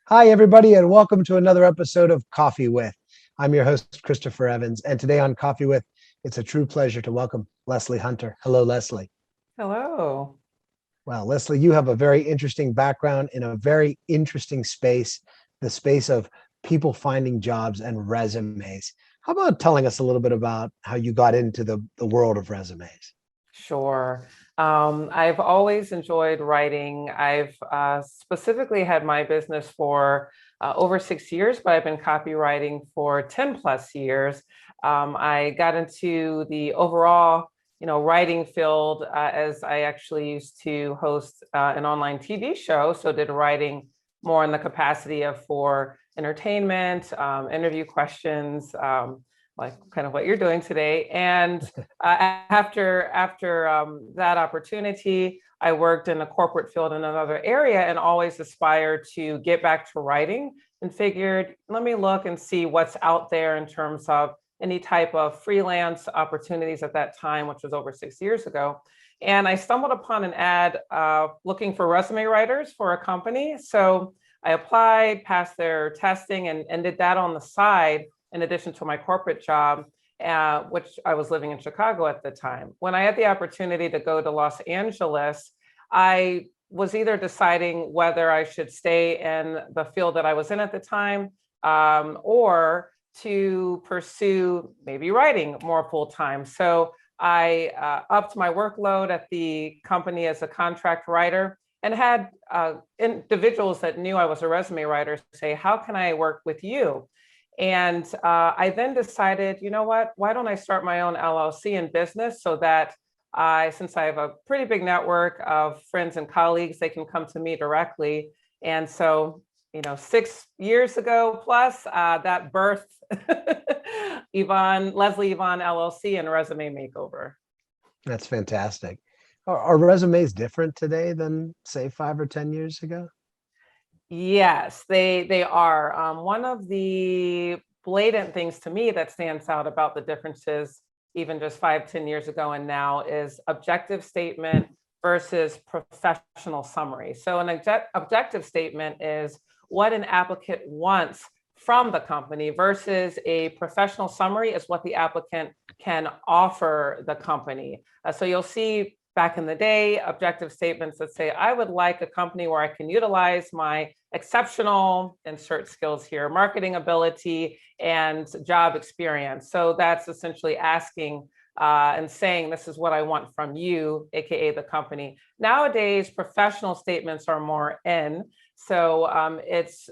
Hi, everybody, and welcome to another episode of Coffee With. I'm your host, Christopher Evans, and today on Coffee With, it's a true pleasure to welcome Lesley Hunter. Hello, Lesley. Hello. Well, Lesley, you have a very interesting background in a very interesting space, the space of people finding jobs and resumes. How about telling us a little bit about how you got into the world of resumes? Sure. I've always enjoyed writing. I've specifically had my business for over 6 years, but I've been copywriting for 10 plus years. I got into the overall, writing field as I actually used to host an online TV show. So did writing more in the capacity of for entertainment, interview questions, like kind of what you're doing today. And after that opportunity, I worked in the corporate field in another area and always aspired to get back to writing and figured, let me look and see what's out there in terms of any type of freelance opportunities at that time, which was over 6 years ago. And I stumbled upon an ad looking for resume writers for a company. So I applied, passed their testing, and did that on the side in addition to my corporate job, which I was living in Chicago at the time. When I had the opportunity to go to Los Angeles, I was either deciding whether I should stay in the field that I was in at the time, or to pursue maybe writing more full time. So I upped my workload at the company as a contract writer and had individuals that knew I was a resume writer say, how can I work with you? And I then decided, you know what, why don't I start my own LLC in business so that since I have a pretty big network of friends and colleagues, they can come to me directly. And so, 6 years ago plus, that birthed Lesley Yvonne LLC and Resume Makeover. That's fantastic. Are resumes different today than, say, 5 or 10 years ago? Yes, they are. One of the blatant things to me that stands out about the differences, even just 5, 10 years ago and now, is objective statement versus professional summary. So an objective statement is what an applicant wants from the company versus a professional summary is what the applicant can offer the company. So you'll see back in the day, objective statements that say, I would like a company where I can utilize my exceptional, insert skills here, marketing ability and job experience. So that's essentially asking and saying, this is what I want from you, AKA the company. Nowadays, professional statements are more in. So it's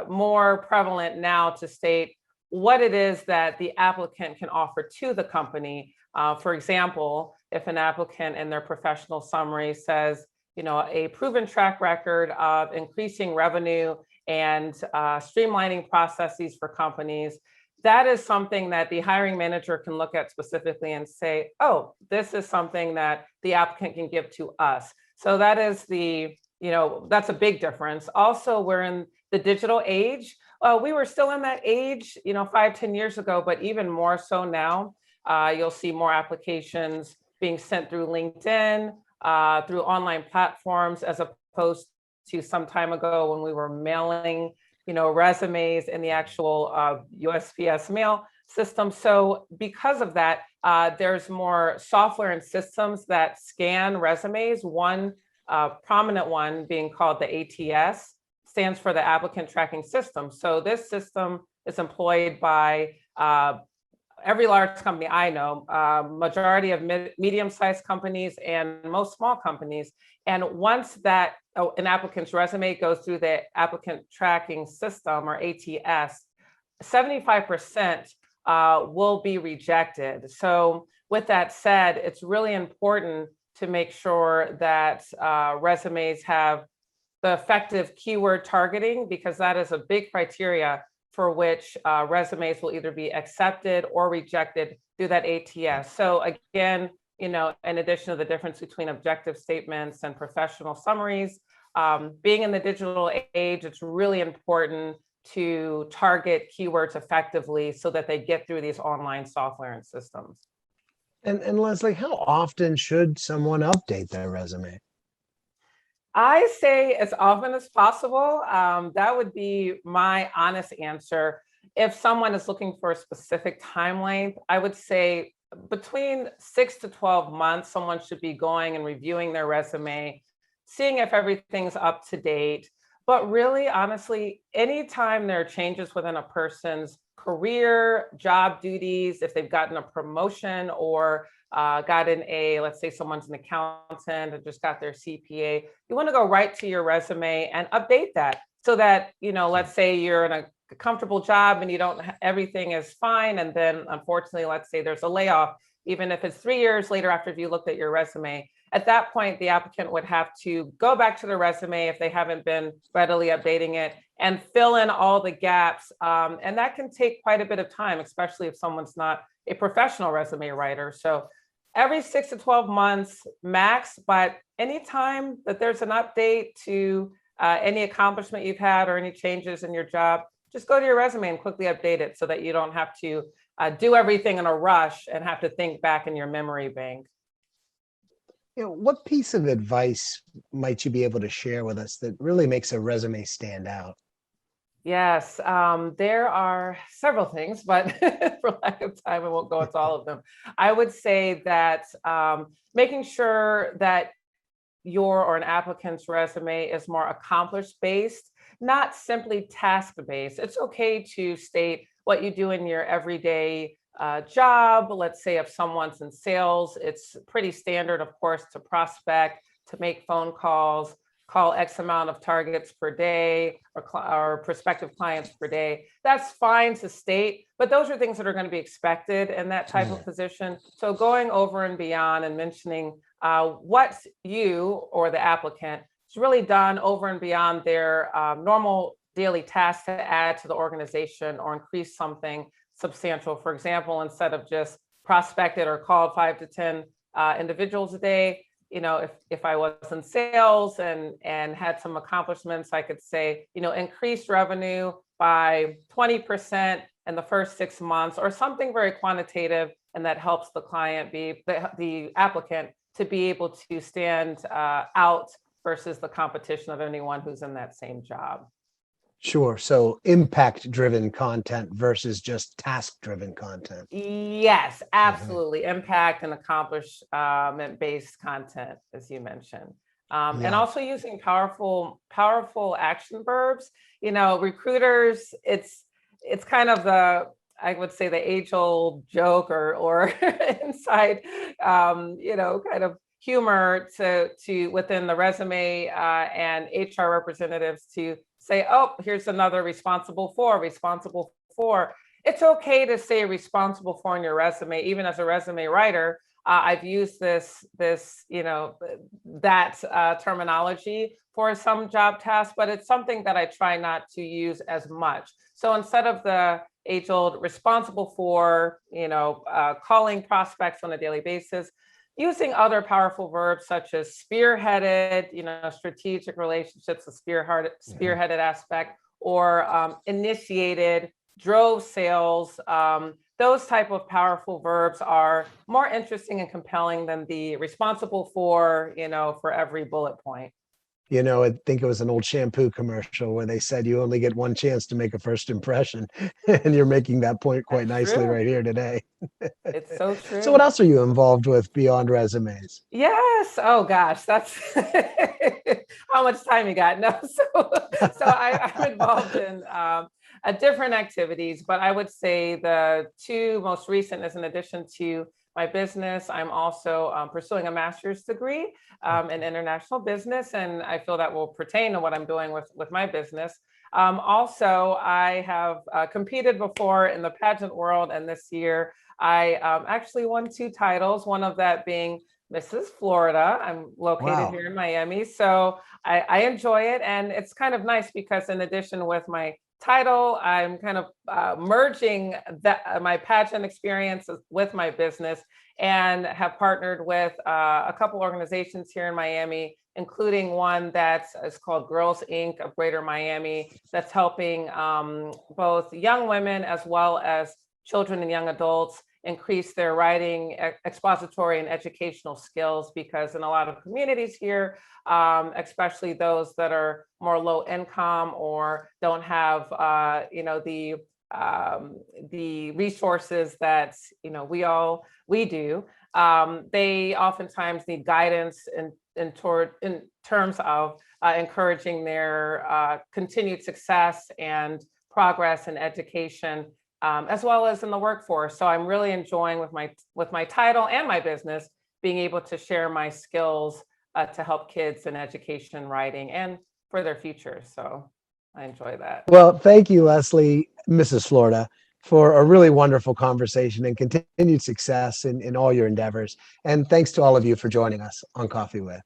more prevalent now to state what it is that the applicant can offer to the company. For example, if an applicant in their professional summary says, a proven track record of increasing revenue and streamlining processes for companies, that is something that the hiring manager can look at specifically and say, oh, this is something that the applicant can give to us. So that is that's a big difference. Also, we're in the digital age. We were still in that age, 5, 10 years ago, but even more so now. You'll see more applications being sent through LinkedIn, through online platforms, as opposed to some time ago when we were mailing, resumes in the actual USPS mail system. So because of that, there's more software and systems that scan resumes. One prominent one being called the ATS stands for the applicant tracking system. So this system is employed by every large company I know, majority of medium-sized companies and most small companies. And once that an applicant's resume goes through the applicant tracking system, or ATS, 75% will be rejected. So with that said, it's really important to make sure that resumes have the effective keyword targeting, because that is a big criteria for which resumes will either be accepted or rejected through that ATS. So again, in addition to the difference between objective statements and professional summaries, being in the digital age, it's really important to target keywords effectively so that they get through these online software and systems. And Lesley, how often should someone update their resume? I say as often as possible. That would be my honest answer. If someone is looking for a specific time length, I would say between 6 to 12 months, someone should be going and reviewing their resume, seeing if everything's up to date. But really, honestly, anytime there are changes within a person's career, job duties, if they've gotten a promotion or gotten let's say someone's an accountant and just got their CPA, you want to go right to your resume and update that so that, let's say you're in a comfortable job and you don't, everything is fine. And then unfortunately, let's say there's a layoff, even if it's 3 years later after you looked at your resume, at that point, the applicant would have to go back to the resume if they haven't been readily updating it and fill in all the gaps. And that can take quite a bit of time, especially if someone's not a professional resume writer. So every 6 to 12 months max, but anytime that there's an update to any accomplishment you've had or any changes in your job, just go to your resume and quickly update it so that you don't have to do everything in a rush and have to think back in your memory bank. What piece of advice might you be able to share with us that really makes a resume stand out? Yes, there are several things, but for lack of time, I won't go into all of them. I would say that making sure that your or an applicant's resume is more accomplished based, not simply task based. It's okay to state what you do in your everyday job. Let's say if someone's in sales, it's pretty standard, of course, to prospect, to make phone calls, call X amount of targets per day or prospective clients per day. That's fine to state, but those are things that are going to be expected in that type of position. So going over and beyond and mentioning what you or the applicant has really done over and beyond their normal daily tasks to add to the organization or increase something substantial. For example, instead of just prospected or called 5 to 10 individuals a day, if I was in sales and had some accomplishments, I could say, increased revenue by 20% in the first 6 months, or something very quantitative, and that helps the client the applicant to be able to stand out versus the competition of anyone who's in that same job. Sure. So impact-driven content versus just task-driven content. Yes, absolutely. Impact and accomplishment-based content, as you mentioned. And also using powerful action verbs. Recruiters, it's kind of I would say the age-old joke or inside, kind of humor to within the resume and HR representatives to say, oh, here's another responsible for. It's okay to say responsible for in your resume, even as a resume writer. I've used that terminology for some job tasks, but it's something that I try not to use as much. So instead of the age-old responsible for, calling prospects on a daily basis, using other powerful verbs such as spearheaded, strategic relationships, the spearheaded aspect, or initiated, drove sales. Those type of powerful verbs are more interesting and compelling than the responsible for, for every bullet point. I think it was an old shampoo commercial where they said you only get one chance to make a first impression. And you're making that point quite nicely right here today. It's so true. So what else are you involved with beyond resumes? Yes. Oh gosh, that's how much time you got. No, so I'm involved in different activities, but I would say the two most recent is in addition to my business, I'm also pursuing a master's degree in international business, and I feel that will pertain to what I'm doing with my business. Also, I have competed before in the pageant world, and this year I actually won 2 titles, one of that being Mrs. Florida. I'm located here in Miami, so I enjoy it, and it's kind of nice because in addition with my title, I'm kind of merging my pageant experience with my business, and have partnered with a couple organizations here in Miami, including one that is called Girls Inc. of Greater Miami, that's helping both young women as well as children and young adults increase their writing, expository and educational skills, because in a lot of communities here, especially those that are more low income or don't have, the resources that, we do, they oftentimes need guidance in terms of encouraging their continued success and progress in education, as well as in the workforce. So I'm really enjoying with my title and my business being able to share my skills to help kids in education, writing, and for their future. So I enjoy that. Well, thank you, Lesley, Mrs. Florida, for a really wonderful conversation and continued success in all your endeavors. And thanks to all of you for joining us on Coffee With.